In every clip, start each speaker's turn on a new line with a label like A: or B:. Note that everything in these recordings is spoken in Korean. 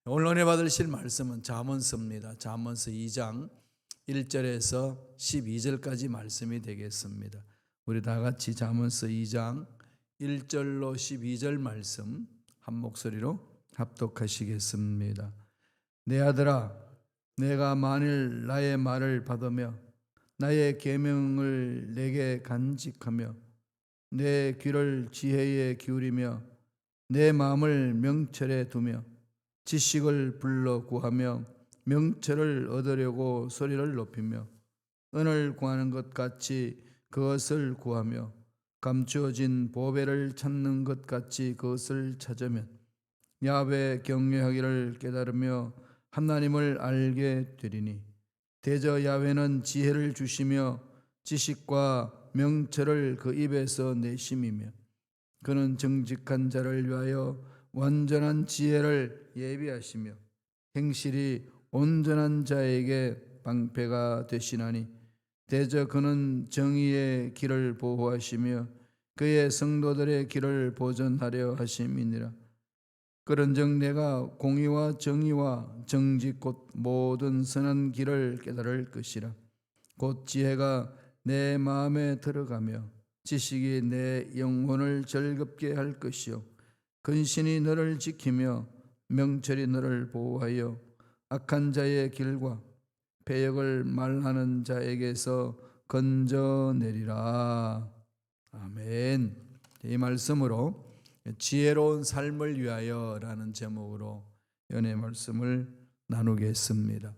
A: 오늘 은혜 받으실 말씀은 잠언서입니다. 잠언서 2장 1절에서 12절까지 말씀이 되겠습니다. 우리 다 같이 잠언서 2장 1절로 12절 말씀 한 목소리로 합독하시겠습니다. 내 아들아, 내가 만일 나의 말을 받으며 나의 계명을 내게 간직하며 내 귀를 지혜에 기울이며 내 마음을 명철에 두며 지식을 불러 구하며 명철을 얻으려고 소리를 높이며 은을 구하는 것 같이 그것을 구하며 감추어진 보배를 찾는 것 같이 그것을 찾으면 야훼 경외하기를 깨달으며 하나님을 알게 되리니 대저 야훼는 지혜를 주시며 지식과 명철을 그 입에서 내심이며 그는 정직한 자를 위하여 완전한 지혜를 예비하시며 행실이 온전한 자에게 방패가 되시나니 대저 그는 정의의 길을 보호하시며 그의 성도들의 길을 보전하려 하심이니라. 그런즉 내가 공의와 정의와 정직 곧 모든 선한 길을 깨달을 것이라. 곧 지혜가 내 마음에 들어가며 지식이 내 영혼을 즐겁게 할 것이요 근신이 너를 지키며 명철이 너를 보호하여 악한 자의 길과 패역을 말하는 자에게서 건져내리라. 아멘. 이 말씀으로 지혜로운 삶을 위하여라는 제목으로 연애 말씀을 나누겠습니다.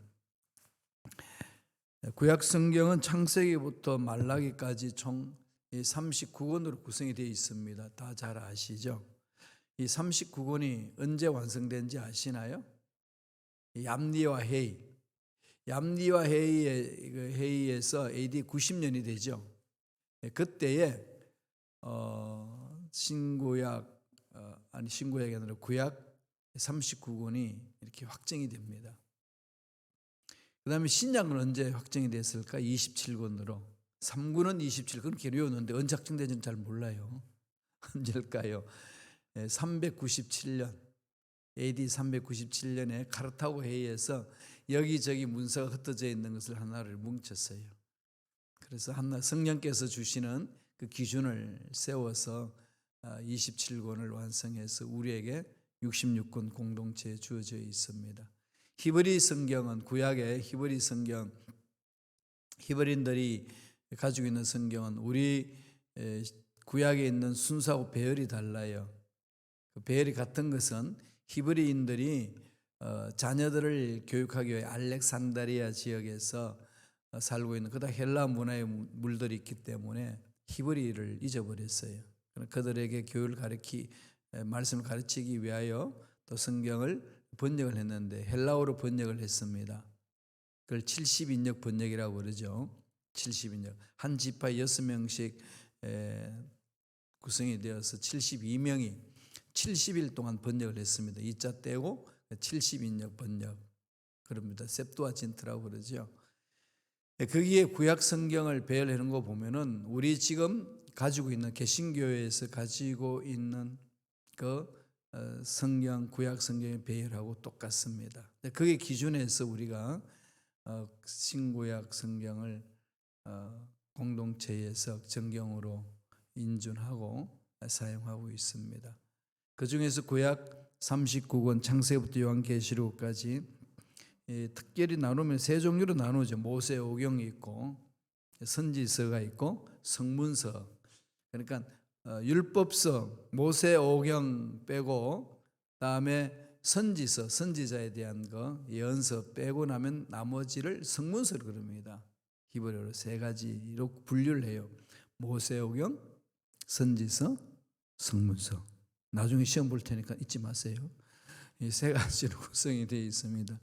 A: 구약 성경은 창세기부터 말라기까지 총 39권으로 구성이 되어 있습니다. 다 잘 아시죠? 이 39권이 언제 완성된지 아시나요? 얌리와 헤이. 얌리와 헤이의 회의에서 AD 90년이 되죠. 그때에 신구약이 아니라 구약 39권이 이렇게 확정이 됩니다. 그 다음에 신약은 언제 확정이 됐을까? 27권으로. 3구는 27권 괴로웠는데 언제 확정된지는 잘 몰라요. 언제일까요? 397년 AD 397년에 카르타고 회의에서 여기저기 문서가 흩어져 있는 것을 하나를 뭉쳤어요. 그래서 하나 성령께서 주시는 그 기준을 세워서 27권을 완성해서 우리에게 66권 공동체에 주어져 있습니다. 히브리 성경은 구약의 히브리 성경, 히브리인들이 가지고 있는 성경은 우리 구약에 있는 순서하고 배열이 달라요. 그 배열이 같은 것은 히브리인들이 자녀들을 교육하기 위해 알렉산드리아 지역에서 살고 있는 그다 헬라 문화의 물들이 있기 때문에 히브리를 잊어버렸어요. 그들에게 교육을 말씀을 가르치기 위하여 또 성경을 번역을 했는데 헬라어로 번역을 했습니다. 그걸 70인역 번역이라고 그러죠. 70인역. 한 지파에 6명씩 구성이 되어서 72명이 70일 동안 번역을 했습니다. 이자 떼고 70인역 번역. 그럽니다. 셉투아진트라고 그러죠. 거기에 구약 성경을 배열하는 거 보면은 우리 지금 가지고 있는 개신교회에서 가지고 있는 그 성경, 구약 성경의 배열하고 똑같습니다. 그게 기준에서 우리가 신구약 성경을 공동체에서 정경으로 인준하고 사용하고 있습니다. 그 중에서 구약 39권 창세기부터 요한계시록까지 특별히 나누면 세 종류로 나누죠. 모세오경이 있고 선지서가 있고 성문서. 그러니까 율법서, 모세오경 빼고 다음에 선지서, 선지자에 대한 거, 예언서 빼고 나면 나머지를 성문서로 그럽니다. 히브리어로 세 가지로 분류를 해요. 모세오경, 선지서, 성문서. 나중에 시험 볼 테니까 잊지 마세요. 이 세 가지로 구성이 되어 있습니다.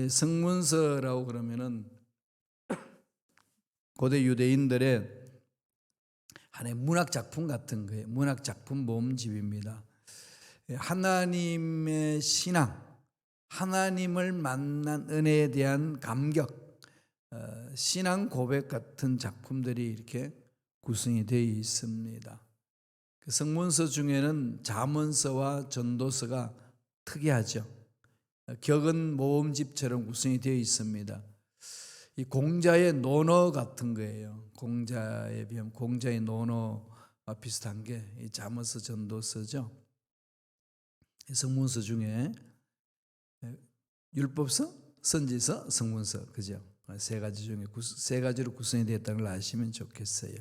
A: 성문서라고 그러면은 고대 유대인들의 하나의 문학 작품 같은 거예요. 문학 작품 모음집입니다. 하나님의 신앙, 하나님을 만난 은혜에 대한 감격, 신앙 고백 같은 작품들이 이렇게 구성이 되어 있습니다. 그 성문서 중에는 잠언서와 전도서가 특이하죠. 격은 모음집처럼 구성이 되어 있습니다. 이 공자의 논어 같은 거예요. 공자에 비하면 공자의 논어와 비슷한 게 이 잠언서, 전도서죠. 성문서 중에 율법서, 선지서, 성문서, 그죠? 세 가지 중에 세 가지로 구성이 되었다는 걸 아시면 좋겠어요.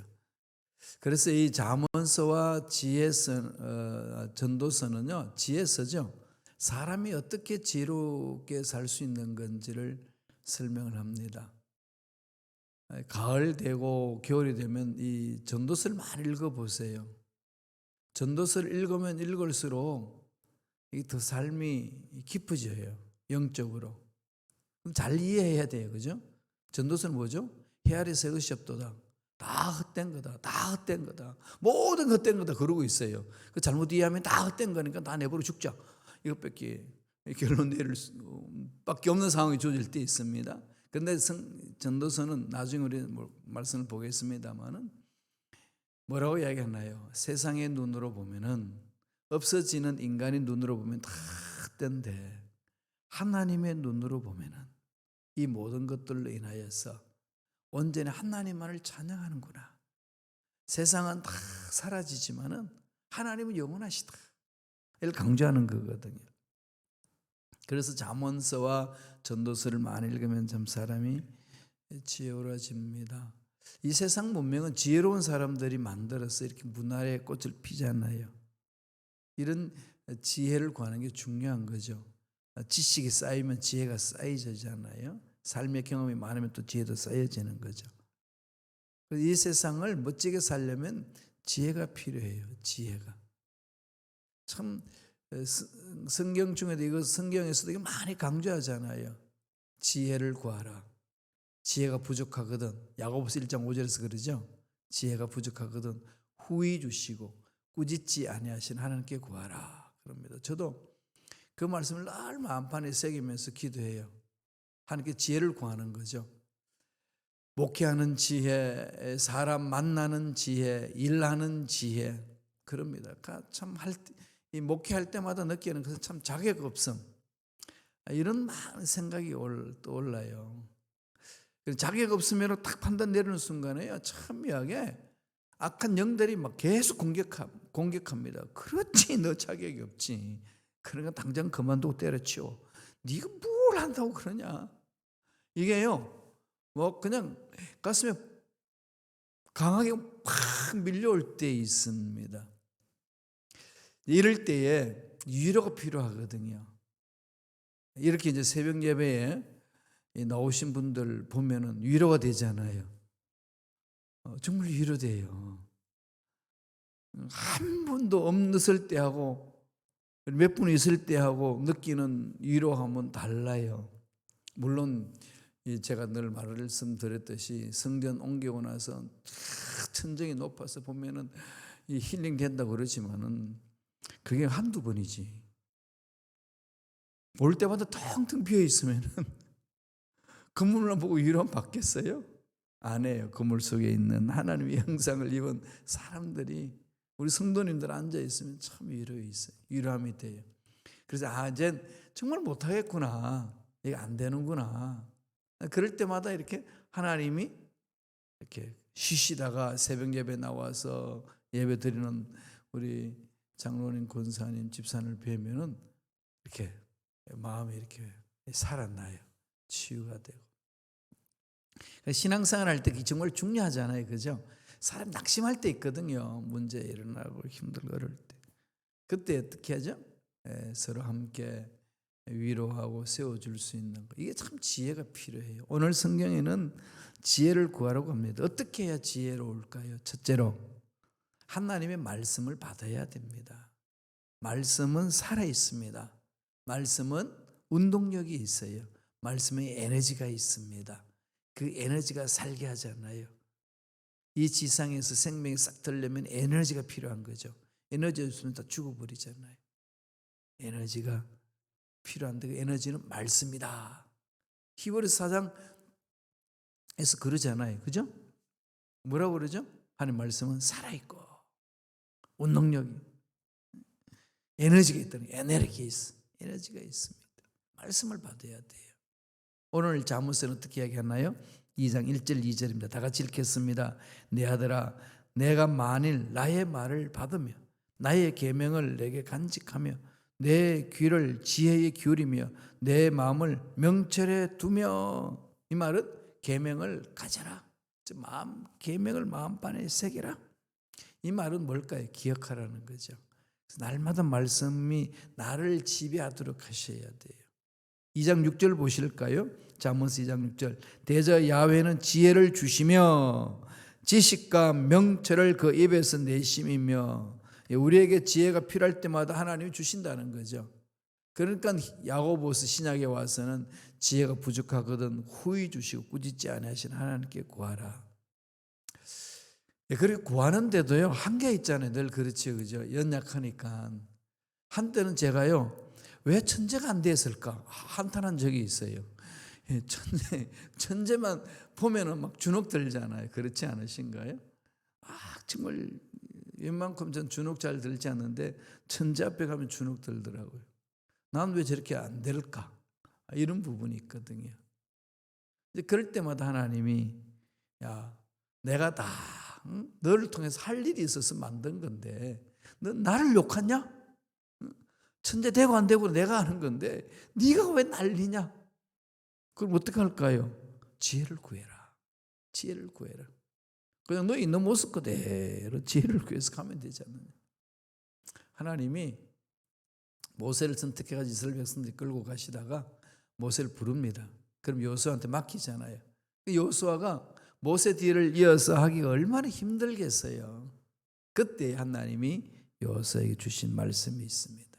A: 그래서 이 잠언서와 지혜서, 전도서는요, 지혜서죠. 사람이 어떻게 지혜롭게 살 수 있는 건지를 설명을 합니다. 가을 되고 겨울이 되면 이 전도서를 많이 읽어보세요. 전도서를 읽으면 읽을수록 더 삶이 깊어져요. 영적으로. 잘 이해해야 돼요. 그죠? 전도서는 뭐죠? 해 아래 새 것이 없도다. 다 헛된 거다. 다 헛된 거다. 모든 헛된 거다. 그러고 있어요. 그 잘못 이해하면 다 헛된 거니까 다 내버려 죽자. 이것밖에 결론 내릴 수밖에 없는 상황이 조질 때 있습니다. 그런데 전도서는 나중에 우리 말씀을 보겠습니다만은 뭐라고 이야기하나요? 세상의 눈으로 보면은 없어지는 인간의 눈으로 보면 다 헛된데 하나님의 눈으로 보면은 이 모든 것들로 인하여서 온전히 하나님만을 찬양하는구나. 세상은 다 사라지지만은 하나님은 영원하시다. 이걸 강조하는 거거든요. 그래서 잠언서와 전도서를 많이 읽으면 참 사람이 지혜로워집니다. 이 세상 문명은 지혜로운 사람들이 만들어서 이렇게 문화의 꽃을 피잖아요. 이런 지혜를 구하는 게 중요한 거죠. 지식이 쌓이면 지혜가 쌓이잖아요. 삶의 경험이 많으면 또 지혜도 쌓여지는 거죠. 이 세상을 멋지게 살려면 지혜가 필요해요. 지혜가. 참 성경 중에도 이거 성경에서도 이거 많이 강조하잖아요. 지혜를 구하라. 지혜가 부족하거든. 야고보서 1장 5절에서 그러죠. 지혜가 부족하거든 후히 주시고 꾸짖지 아니하신 하나님께 구하라. 그럽니다. 저도 그 말씀을 늘 마음판에 새기면서 기도해요. 하나님께 지혜를 구하는 거죠. 목회하는 지혜, 사람 만나는 지혜, 일하는 지혜, 그럽니다. 참 이 목회할 때마다 느끼는 것은 참 자격 없음. 이런 많은 생각이 떠올라요. 자격 없으면 딱 판단 내리는 순간에요. 참 묘하게 악한 영들이 막 계속 공격합니다. 그렇지, 너 자격이 없지. 그러니까 당장 그만두고 때려치워. 네가 뭘 한다고 그러냐. 이게요, 뭐 그냥 가슴에 강하게 팍 밀려올 때 있습니다. 이럴 때에 위로가 필요하거든요. 이렇게 이제 새벽 예배에 나오신 분들 보면은 위로가 되잖아요. 정말 위로돼요. 한 분도 없을 때하고 몇 분 있을 때하고 느끼는 위로함은 달라요. 물론 제가 늘 말씀드렸듯이 성전 옮기고 나서 천정이 높아서 보면은 힐링 된다고 그러지만은 그게 한두 번이지. 올 때마다 텅텅 비어 있으면은 건물만 보고 위로만 받겠어요? 안 해요. 건물 속에 있는 하나님의 형상을 입은 사람들이, 우리 성도님들 앉아 있으면 참 위로함이 돼요. 그래서 이제 정말 못하겠구나. 이게 안 되는구나. 그럴 때마다 이렇게 하나님이 이렇게 쉬시다가 새벽 예배 나와서 예배 드리는 우리 장로님, 권사님, 집사님을 뵈면은 이렇게 마음이 이렇게 살아나요. 치유가 되고. 신앙생활 할 때 정말 중요하잖아요. 그죠? 사람 낙심할 때 있거든요. 문제 일어나고 힘들고 그럴 때. 그때 어떻게 하죠? 서로 함께 위로하고 세워줄 수 있는 거. 이게 참 지혜가 필요해요. 오늘 성경에는 지혜를 구하라고 합니다. 어떻게 해야 지혜로울까요? 첫째로 하나님의 말씀을 받아야 됩니다. 말씀은 살아있습니다. 말씀은 운동력이 있어요. 말씀에 에너지가 있습니다. 그 에너지가 살게 하잖아요. 이 지상에서 생명이 싹 들려면 에너지가 필요한 거죠. 에너지 없으면 다 죽어버리잖아요. 에너지가 필요한데 그 에너지는 말씀이다. 히브리서 4장에서 그러잖아요. 그죠? 뭐라고 그러죠? 하나님 말씀은 살아있고 운동력이, 에너지가 있다는, 에너지가 있습니다. 말씀을 받아야 돼요. 오늘 잠언은 어떻게 이야기하나요? 2장 1절 2절입니다. 다 같이 읽겠습니다. 내 아들아, 내가 만일 나의 말을 받으며 나의 계명을 내게 간직하며 내 귀를 지혜에 기울이며 내 마음을 명철에 두며, 이 말은 계명을 가져라. 계명을 마음판에 새겨라. 이 말은 뭘까요? 기억하라는 거죠. 날마다 말씀이 나를 지배하도록 하셔야 돼요. 2장 6절 보실까요? 잠언서 2장 6절. 대저 야훼는 지혜를 주시며 지식과 명철을 그 입에서 내심이며, 우리에게 지혜가 필요할 때마다 하나님이 주신다는 거죠. 그러니까 야고보서 신약에 와서는 지혜가 부족하거든 후히 주시고 꾸짖지 아니하시는 하나님께 구하라. 그렇게 구하는데도요, 한계 있잖아요. 늘 그렇죠, 그죠? 연약하니까. 한때는 제가요, 왜 천재가 안 됐을까 한탄한 적이 있어요. 천재만 보면은 막 주눅 들잖아요. 그렇지 않으신가요? 정말 웬만큼 전 주눅 잘 들지 않는데 천재 앞에 가면 주눅 들더라고요. 난 왜 저렇게 안 될까? 이런 부분이 있거든요. 그럴 때마다 하나님이, 야, 내가 다 너를 통해서 할 일이 있어서 만든 건데 너 나를 욕하냐? 천재 되고 안 되고 내가 하는 건데 네가 왜 난리냐? 그럼 어떻게 할까요? 지혜를 구해라. 지혜를 구해라. 그냥 너 있는 모습 그대로 지혜를 구해서 가면 되잖아요. 하나님이 모세를 선택해가지고 이스라엘 백성들이 끌고 가시다가 모세를 부릅니다. 그럼 여호수아한테 맡기잖아요. 여호수아가 모세 뒤를 이어서 하기가 얼마나 힘들겠어요. 그때 하나님이 여호수아에게 주신 말씀이 있습니다.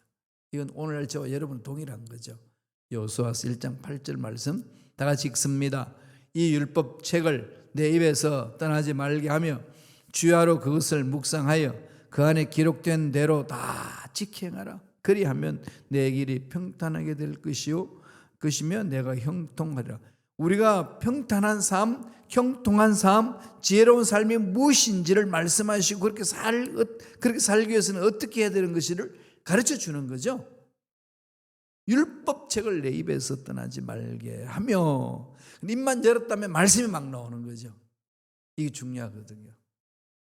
A: 이건 오늘 저와 여러분 동일한 거죠. 여호수아서 1장 8절 말씀 다 같이 읽습니다. 이 율법책을 내 입에서 떠나지 말게 하며 주야로 그것을 묵상하여 그 안에 기록된 대로 다 지켜행하라. 그리하면 내 길이 평탄하게 될 것이며 내가 형통하리라. 우리가 평탄한 삶, 형통한 삶, 지혜로운 삶이 무엇인지를 말씀하시고 그렇게 살기 위해서는 어떻게 해야 되는 것을 가르쳐 주는 거죠. 율법책을 내 입에서 떠나지 말게 하며, 입만 열었다면 말씀이 막 나오는 거죠. 이게 중요하거든요.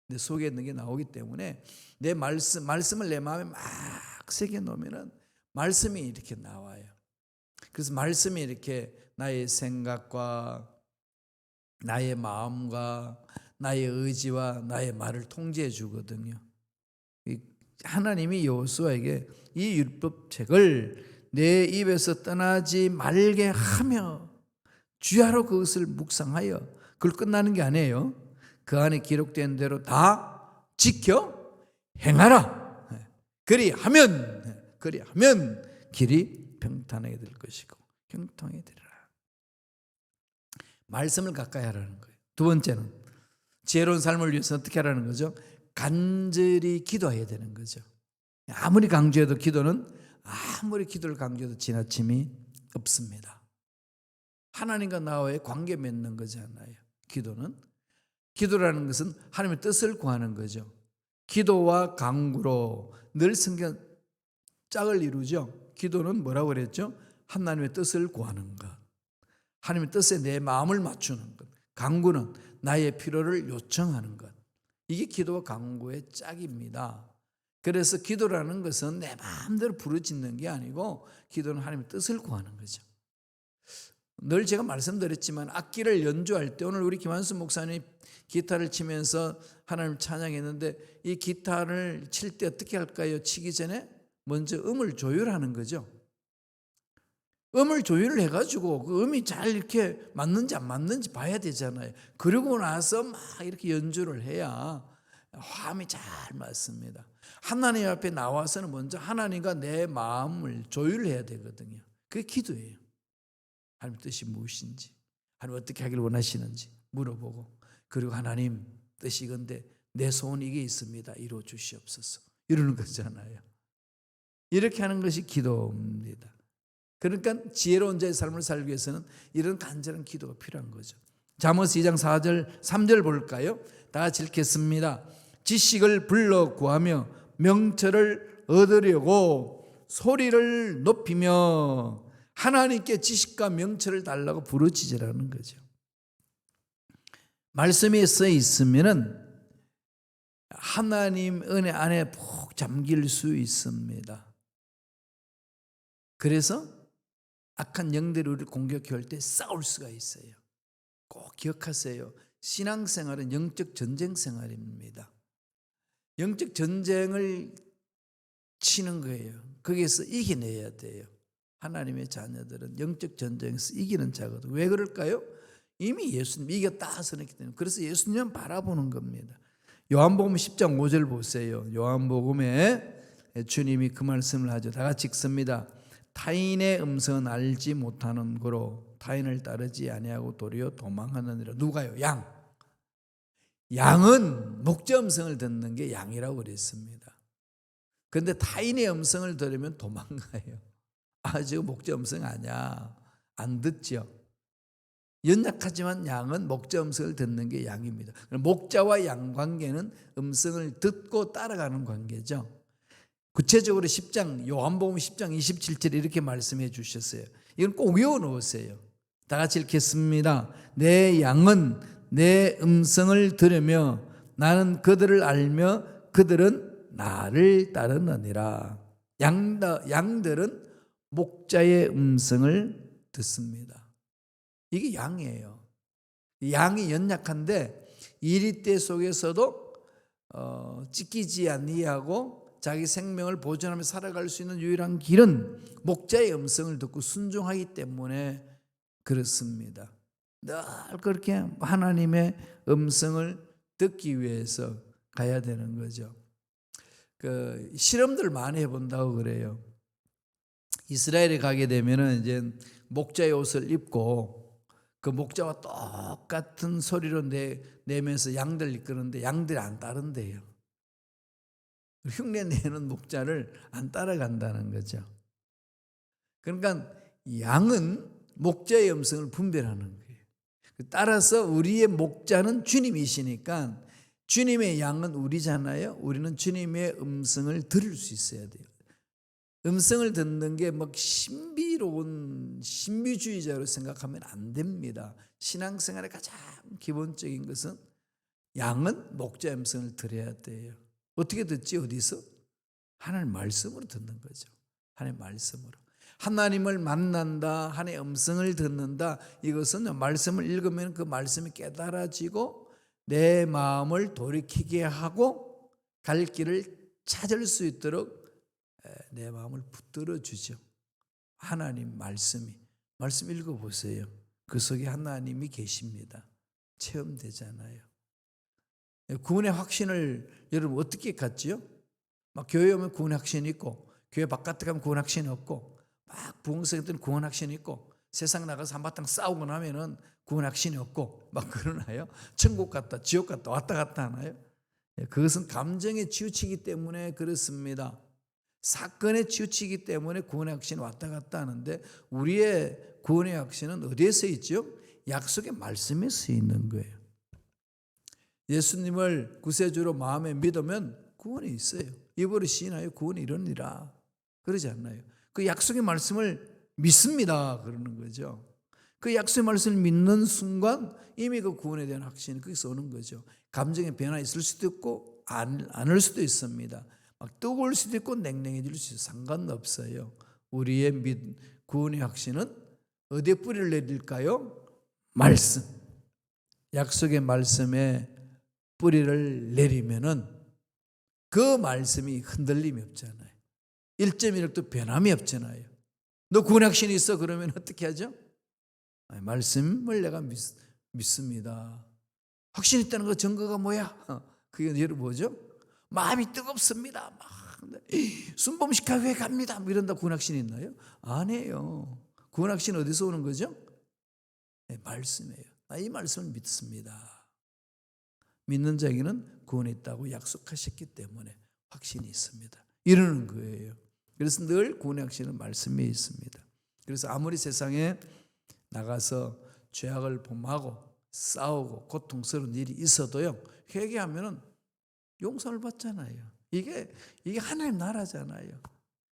A: 내 속에 있는 게 나오기 때문에 내 말씀을 내 마음에 막 새겨 놓으면 말씀이 이렇게 나와요. 그래서 말씀이 이렇게 나의 생각과 나의 마음과 나의 의지와 나의 말을 통제해 주거든요. 하나님이 여호수아에게 이 율법책을 내 입에서 떠나지 말게 하며 주야로 그것을 묵상하여, 그걸 끝나는 게 아니에요. 그 안에 기록된 대로 다 지켜 행하라. 그리하면 길이 평탄하게 될 것이고 형통하게 되리라. 말씀을 가까이 하라는 거예요. 두 번째는 지혜로운 삶을 위해서 어떻게 하라는 거죠? 간절히 기도해야 되는 거죠. 아무리 강조해도 아무리 기도를 강조해도 지나침이 없습니다. 하나님과 나와의 관계 맺는 거잖아요. 기도라는 것은 하나님의 뜻을 구하는 거죠. 기도와 간구로 늘 성경 짝을 이루죠. 기도는 뭐라고 그랬죠? 하나님의 뜻을 구하는 것, 하나님의 뜻에 내 마음을 맞추는 것. 간구는 나의 필요를 요청하는 것. 이게 기도와 간구의 짝입니다. 그래서 기도라는 것은 내 마음대로 부르짖는 게 아니고 기도는 하나님의 뜻을 구하는 거죠. 늘 제가 말씀드렸지만 악기를 연주할 때 오늘 우리 김한수 목사님이 기타를 치면서 하나님 찬양했는데 이 기타를 칠 때 어떻게 할까요? 치기 전에 먼저 음을 조율하는 거죠. 음을 조율을 해가지고 그 음이 잘 이렇게 맞는지 안 맞는지 봐야 되잖아요. 그러고 나서 막 이렇게 연주를 해야 화음이 잘 맞습니다. 하나님 앞에 나와서는 먼저 하나님과 내 마음을 조율해야 되거든요. 그게 기도예요. 하나님 뜻이 무엇인지, 하나님 어떻게 하기를 원하시는지 물어보고, 그리고 하나님 뜻이 이건데 내 소원 이게 있습니다. 이루어 주시옵소서. 이러는 거잖아요. 이렇게 하는 것이 기도입니다. 그러니까 지혜로운 자의 삶을 살기 위해서는 이런 간절한 기도가 필요한 거죠. 잠언서 2장 4절 3절 볼까요? 다 같이 읽겠습니다. 지식을 불러 구하며 명철을 얻으려고 소리를 높이며 하나님께 지식과 명철을 달라고 부르짖으라는 거죠. 말씀에 써 있으면은 하나님 은혜 안에 푹 잠길 수 있습니다. 그래서 악한 영들이 우리를 공격할 때 싸울 수가 있어요. 꼭 기억하세요. 신앙생활은 영적 전쟁 생활입니다. 영적 전쟁을 치는 거예요. 거기에서 이겨내야 돼요. 하나님의 자녀들은 영적 전쟁에서 이기는 자거든요. 왜 그럴까요? 이미 예수님 이겼다 선했기 때문에. 그래서 예수님만 바라보는 겁니다. 요한복음 10장 5절 보세요. 요한복음에 주님이 그 말씀을 하죠. 다 같이 읽습니다. 타인의 음성은 알지 못하는 거로 타인을 따르지 아니하고 도리어 도망하느니라. 누가요? 양. 양은 목자 음성을 듣는 게 양이라고 그랬습니다. 그런데 타인의 음성을 들으면 도망가요. 아, 저 목자 음성 아니야. 안 듣죠. 연약하지만 양은 목자 음성을 듣는 게 양입니다. 목자와 양 관계는 음성을 듣고 따라가는 관계죠. 구체적으로 10장 요한복음 10장 27절에 이렇게 말씀해 주셨어요. 이건 꼭 외워 놓으세요. 다 같이 읽겠습니다. 내 양은 내 음성을 들으며 나는 그들을 알며 그들은 나를 따르느니라. 양들은 목자의 음성을 듣습니다. 이게 양이에요. 양이 연약한데 이리떼 속에서도 찢기지 아니하고 자기 생명을 보존하며 살아갈 수 있는 유일한 길은 목자의 음성을 듣고 순종하기 때문에 그렇습니다. 늘 그렇게 하나님의 음성을 듣기 위해서 가야 되는 거죠. 그 실험들 많이 해본다고 그래요. 이스라엘에 가게 되면은 이제 목자의 옷을 입고 그 목자와 똑같은 소리로 내면서 양들 이끄는데 양들이 안 따른대요. 흉내 내는 목자를 안 따라간다는 거죠. 그러니까 양은 목자의 음성을 분별하는 거예요. 따라서 우리의 목자는 주님이시니까 주님의 양은 우리잖아요. 우리는 주님의 음성을 들을 수 있어야 돼요. 음성을 듣는 게 막 신비로운 신비주의자로 생각하면 안 됩니다. 신앙생활의 가장 기본적인 것은 양은 목자의 음성을 들어야 돼요. 어떻게 듣지? 어디서? 하나님 말씀으로 듣는 거죠. 하나님 말씀으로. 하나님을 만난다, 하나님의 음성을 듣는다. 이것은 말씀을 읽으면 그 말씀이 깨달아지고 내 마음을 돌이키게 하고 갈 길을 찾을 수 있도록 내 마음을 붙들어 주죠. 하나님 말씀 읽어보세요. 그 속에 하나님이 계십니다. 체험되잖아요. 구원의 확신을 여러분 어떻게 갖지요? 막 교회 오면 구원의 확신이 있고 교회 바깥에 가면 구원의 확신이 없고 막 부흥성에 때는 구원의 확신이 있고 세상 나가서 한바탕 싸우고 나면은 구원의 확신이 없고 막 그러나요? 천국 갔다 지옥 갔다 왔다 갔다 하나요? 그것은 감정에 치우치기 때문에 그렇습니다. 사건에 치우치기 때문에 구원의 확신이 왔다 갔다 하는데 우리의 구원의 확신은 어디에 있죠? 약속의 말씀에 서 있는 거예요. 예수님을 구세주로 마음에 믿으면 구원이 있어요. 입으로 시인하여 구원이 이르니라. 그러지 않나요? 그 약속의 말씀을 믿습니다. 그러는 거죠. 그 약속의 말씀을 믿는 순간 이미 그 구원에 대한 확신이 거기서 오는 거죠. 감정의 변화 있을 수도 있고 않을 수도 있습니다. 막 뜨거울 수도 있고 냉랭해질 수도 있어요. 상관없어요. 우리의 구원의 확신은 어디에 뿌리를 내릴까요? 말씀. 약속의 말씀에 뿌리를 내리면은 그 말씀이 흔들림이 없잖아요. 1.1도 변함이 없잖아요. 너 구원의 확신이 있어? 그러면 어떻게 하죠? 말씀을 내가 믿습니다. 확신 있다는 거 증거가 뭐야? 그게 여러분 뭐죠? 마음이 뜨겁습니다. 막 순범식학회 갑니다. 뭐 이런다 구원 확신이 있나요? 아니에요. 구원 확신 어디서 오는 거죠? 네, 말씀이에요. 나 이 말씀을 믿습니다. 믿는 자에게는 구원이 있다고 약속하셨기 때문에 확신이 있습니다. 이러는 거예요. 그래서 늘 구원의 확신은 말씀에 있습니다. 그래서 아무리 세상에 나가서 죄악을 범하고 싸우고 고통스러운 일이 있어도요, 회개하면은 용서를 받잖아요. 이게 하나님 나라잖아요.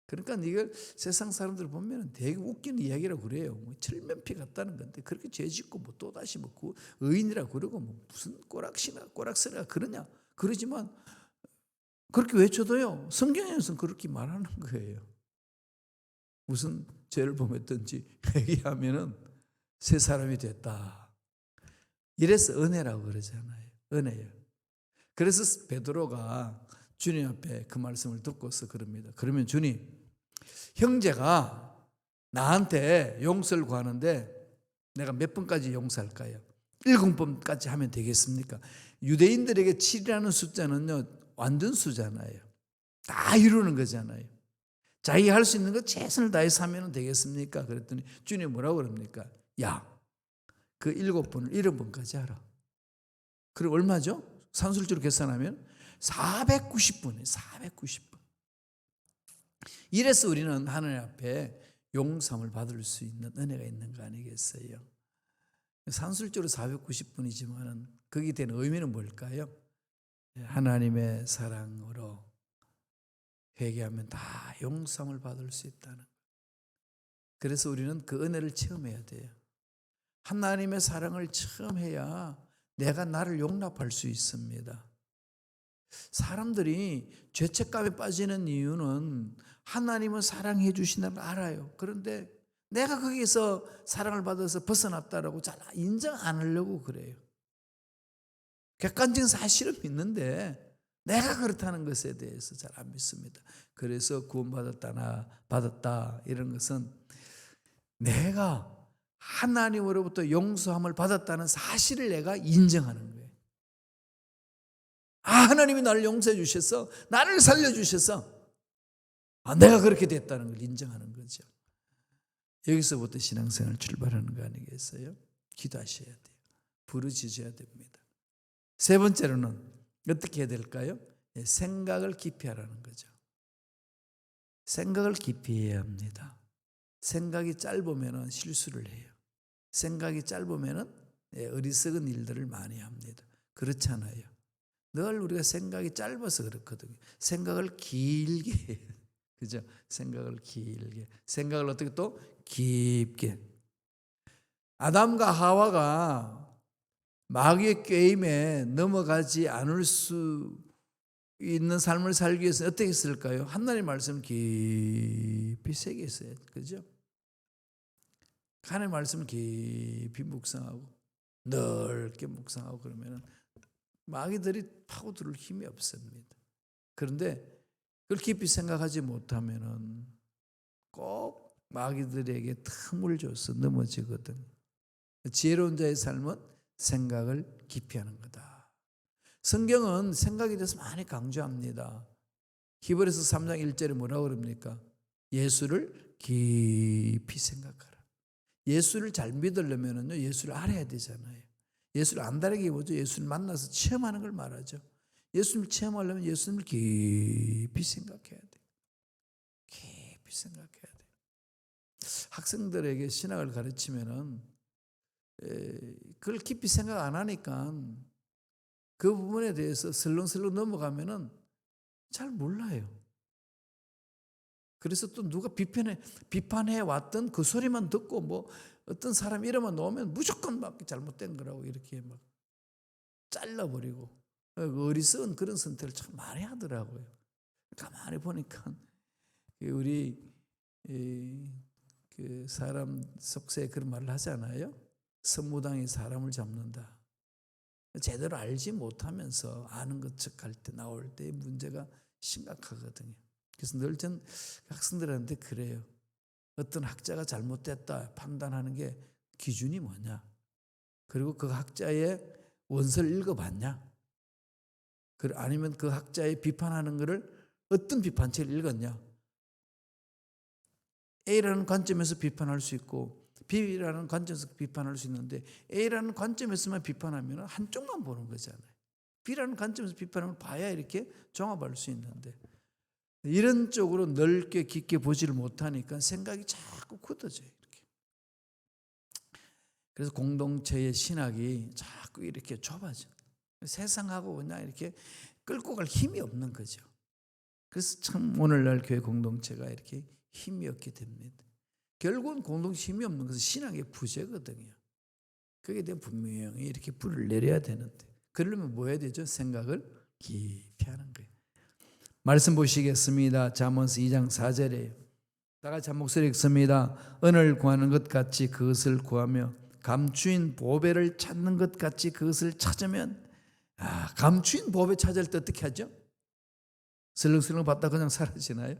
A: 그러니까 이걸 세상 사람들 보면 되게 웃기는 이야기라고 그래요. 뭐 철면피 같다는 건데 그렇게 죄 짓고 뭐 또다시 뭐 의인이라고 그러고 뭐 무슨 꼬락서리가 그러냐. 그러지만 그렇게 외쳐도요. 성경에서는 그렇게 말하는 거예요. 무슨 죄를 범했든지 회개하면은 새 사람이 됐다. 이래서 은혜라고 그러잖아요. 은혜요. 그래서 베드로가 주님 앞에 그 말씀을 듣고서 그럽니다. 그러면 주님, 형제가 나한테 용서를 구하는데 내가 몇 번까지 용서할까요? 7번까지 하면 되겠습니까? 유대인들에게 7이라는 숫자는요, 완전 수잖아요. 다 이루는 거잖아요. 자기 할 수 있는 거 최선을 다해서 하면 되겠습니까? 그랬더니 주님 뭐라고 그럽니까? 야, 그 7번을 7번까지 하라. 그리고 얼마죠? 산술적으로 계산하면 490번이에요. 490번. 이래서 우리는 하나님 앞에 용서를 받을 수 있는 은혜가 있는 거 아니겠어요? 산술적으로 490번이지만 거기에 대한 의미는 뭘까요? 하나님의 사랑으로 회개하면 다 용서를 받을 수 있다는 거예요. 그래서 우리는 그 은혜를 체험해야 돼요. 하나님의 사랑을 체험해야 내가 나를 용납할 수 있습니다. 사람들이 죄책감에 빠지는 이유는 하나님은 사랑해 주신다는 걸 알아요. 그런데 내가 거기서 사랑을 받아서 벗어났다라고 잘 인정 안 하려고 그래요. 객관적인 사실은 믿는데 내가 그렇다는 것에 대해서 잘 안 믿습니다. 그래서 받았다 이런 것은 내가 하나님으로부터 용서함을 받았다는 사실을 내가 인정하는 거예요. 하나님이 나를 용서해 주셔서 나를 살려주셔서 내가 그렇게 됐다는 걸 인정하는 거죠. 여기서부터 신앙생활 출발하는 거 아니겠어요? 기도하셔야 돼요. 부르짖어야 됩니다. 세 번째로는 어떻게 해야 될까요? 생각을 깊이 하라는 거죠. 생각을 깊이 해야 합니다. 생각이 짧으면 실수를 해요. 생각이 짧으면 어리석은 일들을 많이 합니다. 그렇잖아요. 늘 우리가 생각이 짧아서 그렇거든요. 생각을 길게 해요. 그죠? 생각을 길게. 생각을 어떻게 또 깊게. 아담과 하와가 마귀의 게임에 넘어가지 않을 수 있는 삶을 살기 위해서 어떻게 했을까요? 하나님의 말씀을 깊이 새겼어요. 그죠? 하나님의 말씀을 깊이 묵상하고 넓게 묵상하고 그러면 마귀들이 파고들 힘이 없습니다. 그런데 그걸 깊이 생각하지 못하면 꼭 마귀들에게 틈을 줘서 넘어지거든. 지혜로운 자의 삶은 생각을 깊이 하는 거다. 성경은 생각에 대해서 많이 강조합니다. 히브리서 3장 1절에 뭐라고 그럽니까? 예수를 깊이 생각하라. 예수를 잘 믿으려면요, 예수를 알아야 되잖아요. 예수를 안다는 게 뭐죠? 예수를 만나서 체험하는 걸 말하죠. 예수님을 체험하려면 예수님을 깊이 생각해야 돼. 깊이 생각해야 돼. 학생들에게 신학을 가르치면은 그걸 깊이 생각 안 하니까 그 부분에 대해서 슬렁슬렁 넘어가면은 잘 몰라요. 그래서 또 누가 비판해 왔던 그 소리만 듣고 뭐 어떤 사람 이름만 놓으면 무조건 막 잘못된 거라고 이렇게 막 잘라버리고 어리석은 그런 선택을 참 많이 하더라고요. 가만히 보니까 우리 그 사람 속세에 그런 말을 하잖아요. 선무당이 사람을 잡는다. 제대로 알지 못하면서 아는 것 척할 때 나올 때 문제가 심각하거든요. 그래서 늘 전 학생들한테 그래요. 어떤 학자가 잘못됐다 판단하는 게 기준이 뭐냐? 그리고 그 학자의 원서를 읽어봤냐? 아니면 그 학자의 비판하는 것을 어떤 비판책을 읽었냐? A라는 관점에서 비판할 수 있고 B라는 관점에서 비판할 수 있는데 A라는 관점에서만 비판하면 한쪽만 보는 거잖아요. B라는 관점에서 비판하면 봐야 이렇게 종합할 수 있는데 이런 쪽으로 넓게 깊게 보지를 못하니까 생각이 자꾸 굳어져요. 이렇게. 그래서 공동체의 신학이 자꾸 이렇게 좁아져. 세상하고 그냥 이렇게 끌고 갈 힘이 없는 거죠. 그래서 참 오늘날 교회 공동체가 이렇게 힘이 없게 됩니다. 결국은 공동체 힘이 없는 것은 신앙의 부재거든요. 거기에 대한 분명히 이렇게 불을 내려야 되는데, 그러려면 뭐 해야 되죠? 생각을 깊이 하는 거예요. 말씀 보시겠습니다. 잠언서 2장 4절이에요. 다 같이 한 목소리 읽습니다. 은을 구하는 것 같이 그것을 구하며 감추인 보배를 찾는 것 같이 그것을 찾으면, 감추인 보배 찾을 때 어떻게 하죠? 슬렁슬렁 받다 그냥 사라지나요?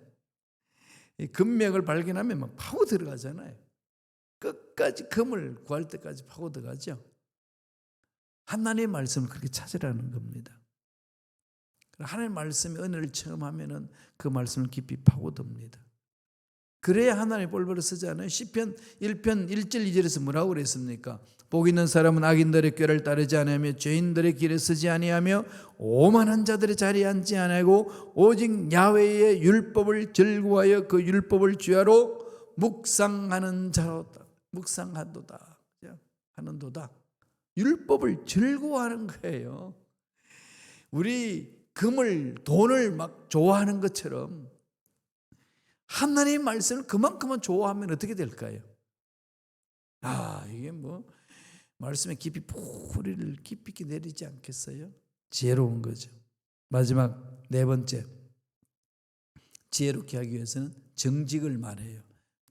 A: 이 금맥을 발견하면 막 파고 들어가잖아요. 끝까지 금을 구할 때까지 파고 들어가죠. 하나님의 말씀을 그렇게 찾으라는 겁니다. 하나님의 말씀의 은혜를 체험하면은 그 말씀을 깊이 파고듭니다. 그래야 하나님의 볼보를 쓰잖아요. 시편 1편 1절 2절에서 뭐라고 그랬습니까? 복 있는 사람은 악인들의 꾀를 따르지 아니하며 죄인들의 길에 서지 아니하며 오만한 자들의 자리에 앉지 아니하고 오직 야훼의 율법을 즐거워하여 그 율법을 주야로 묵상하는 자로다. 묵상하도다. 하는도다. 율법을 즐거워하는 거예요. 우리 금을, 돈을 막 좋아하는 것처럼 하나님의 말씀을 그만큼만 좋아하면 어떻게 될까요? 이게 뭐 말씀에 깊이 뿌리를 깊이 있게 내리지 않겠어요? 지혜로운 거죠. 마지막 네 번째, 지혜롭게 하기 위해서는 정직을 말해요.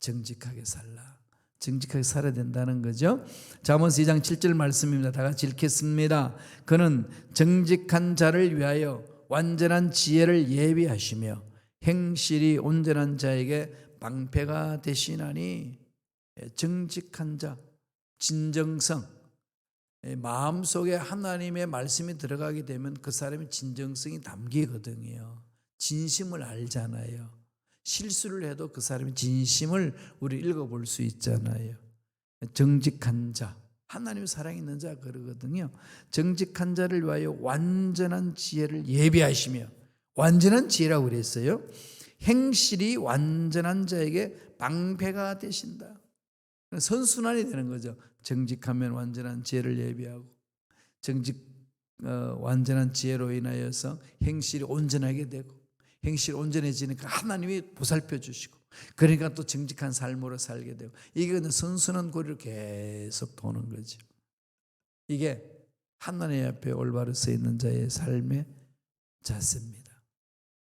A: 정직하게 살라. 정직하게 살아야 된다는 거죠. 잠언서 2장 7절 말씀입니다. 다 같이 읽겠습니다. 그는 정직한 자를 위하여 완전한 지혜를 예비하시며 행실이 온전한 자에게 방패가 되시나니. 정직한 자, 진정성, 마음속에 하나님의 말씀이 들어가게 되면 그 사람의 진정성이 담기거든요. 진심을 알잖아요. 실수를 해도 그 사람의 진심을 우리 읽어볼 수 있잖아요. 정직한 자, 하나님의 사랑이 있는 자 그러거든요. 정직한 자를 위하여 완전한 지혜를 예비하시며, 완전한 지혜라고 그랬어요. 행실이 완전한 자에게 방패가 되신다. 선순환이 되는 거죠. 정직하면 완전한 지혜를 예비하고, 완전한 지혜로 인하여서 행실이 온전하게 되고, 행실이 온전해지니까 하나님이 보살펴 주시고, 그러니까 또 정직한 삶으로 살게 되고, 이게 선순환 고리로 계속 도는 거죠. 이게 하나님 앞에 올바로 서 있는 자의 삶의 자세입니다.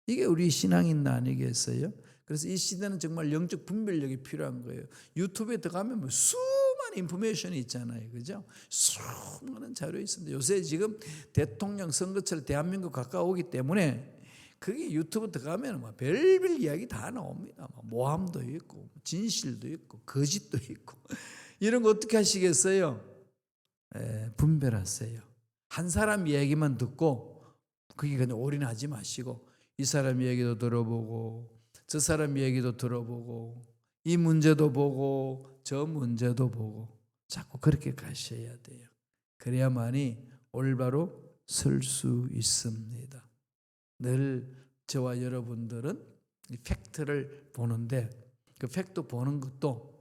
A: 이게 우리 신앙인 아니겠어요? 그래서 이 시대는 정말 영적 분별력이 필요한 거예요. 유튜브에 들어가면 뭐 수많은 인포메이션이 있잖아요. 그죠? 수많은 자료가 있습니다. 요새 지금 대통령 선거철 대한민국 가까우기 때문에 그게 유튜브 들어가면 막 별별 이야기 다 나옵니다. 모함도 있고, 진실도 있고, 거짓도 있고. 이런 거 어떻게 하시겠어요? 분별하세요. 한 사람 이야기만 듣고 그게 그냥 올인하지 마시고, 이 사람 이야기도 들어보고, 저 사람 이야기도 들어보고, 이 문제도 보고, 저 문제도 보고, 자꾸 그렇게 가셔야 돼요. 그래야만이 올바로 설 수 있습니다. 늘 저와 여러분들은 이 팩트를 보는데, 그 팩트 보는 것도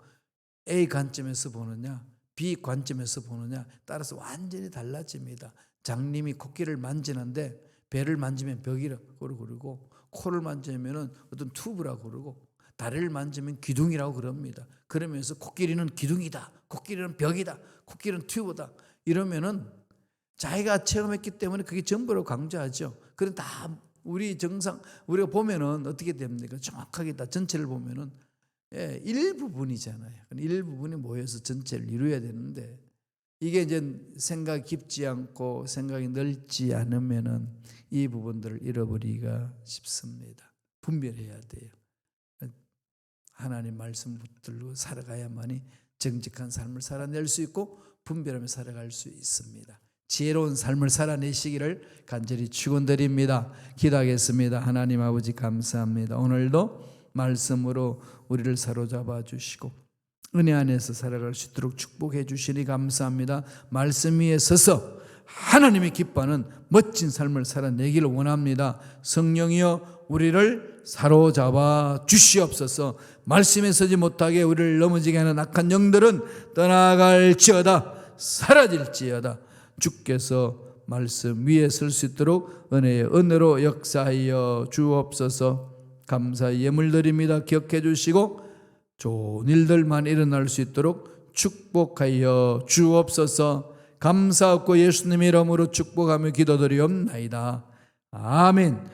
A: A 관점에서 보느냐, B 관점에서 보느냐 따라서 완전히 달라집니다. 장님이 코끼리를 만지는데 배를 만지면 벽이라고 그러고, 코를 만지면 어떤 튜브라고 그러고, 다리를 만지면 기둥이라고 그럽니다. 그러면서 코끼리는 기둥이다, 코끼리는 벽이다, 코끼리는 튜브다 이러면은 자기가 체험했기 때문에 그게 전부로 강조하죠. 그런 다 우리가 보면은 어떻게 됩니까? 정확하게 다 전체를 보면은 일부분이잖아요. 일부분이 모여서 전체를 이루어야 되는데, 이게 이제 생각이 깊지 않고 생각이 넓지 않으면은 이 부분들을 잃어버리기가 쉽습니다. 분별해야 돼요. 하나님 말씀 붙들고 살아가야만이 정직한 삶을 살아낼 수 있고 분별하며 살아갈 수 있습니다. 지혜로운 삶을 살아내시기를 간절히 축원드립니다. 기도하겠습니다. 하나님 아버지 감사합니다. 오늘도 말씀으로 우리를 사로잡아 주시고 은혜 안에서 살아갈 수 있도록 축복해 주시니 감사합니다. 말씀 위에 서서 하나님이 기뻐하는 멋진 삶을 살아내기를 원합니다. 성령이여 우리를 사로잡아 주시옵소서. 말씀에 서지 못하게 우리를 넘어지게 하는 악한 영들은 떠나갈지어다, 사라질지어다. 주께서 말씀 위에 설 수 있도록 은혜의 은혜로 역사하여 주옵소서. 감사의 예물 드립니다. 기억해 주시고 좋은 일들만 일어날 수 있도록 축복하여 주옵소서. 감사하고 예수님 이름으로 축복하며 기도드리옵나이다. 아멘.